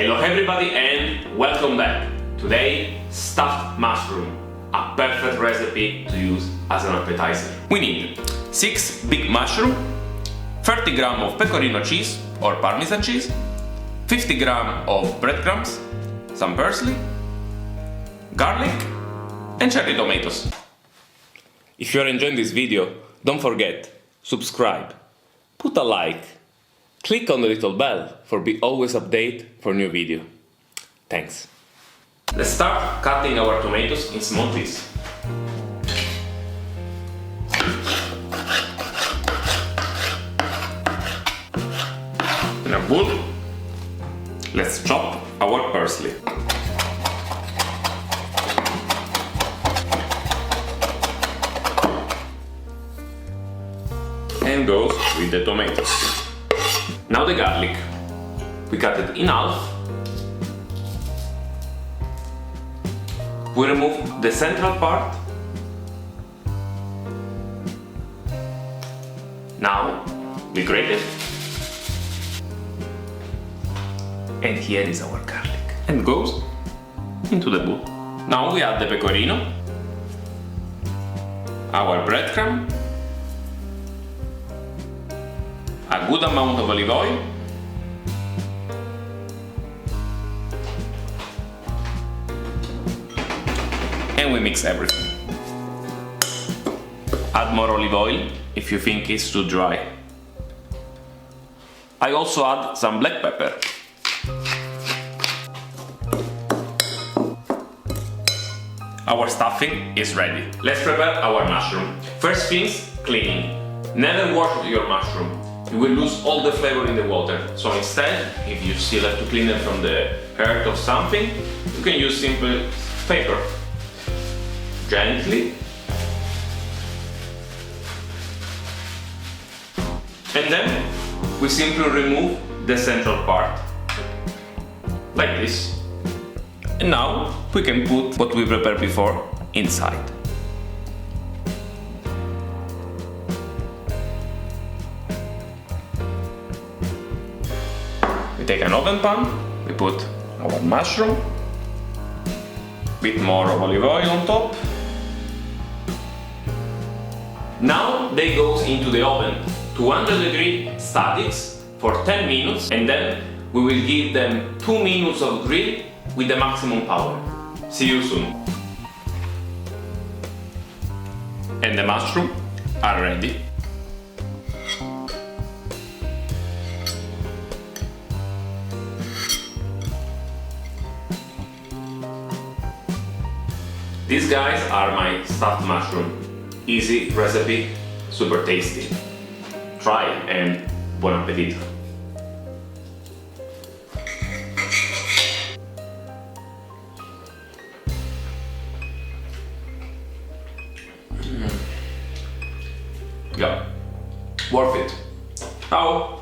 Hello everybody and welcome back. Today, stuffed mushroom, a perfect recipe to use as an appetizer. We need 6 big mushroom, 30 g of Pecorino cheese or Parmesan cheese, 50 g of breadcrumbs, some parsley, garlic and cherry tomatoes. If you are enjoying this video, don't forget, subscribe, put a like, click on the little bell for be always updated for new video. Thanks. Let's start cutting our tomatoes in small pieces. In a bowl, let's chop our parsley. And goes with the tomatoes. Now the garlic. We cut it in half. We remove the central part. Now we grate it. And here is our garlic. And goes into the bowl. Now we add the pecorino, our breadcrumb, a good amount of olive oil, and we mix everything. Add more olive oil if you think it's too dry. I also add some black pepper. Our stuffing is ready. Let's prepare our mushroom. First things, cleaning. Never wash your mushroom. You will lose all the flavor in the water. So instead, if you still have to clean it from the earth or something, you can use simple paper. Gently. And then we simply remove the central part. Like this. And now we can put what we prepared before inside. We take an oven pan, we put our mushroom, bit more of olive oil on top. Now they goes into the oven, 200-degree statics for 10 minutes, and then we will give them 2 minutes of grill with the maximum power. See you soon. And the mushroom are ready. These guys are my stuffed mushroom. Easy recipe, super tasty. Try and buon appetito. Yeah, worth it. Ciao!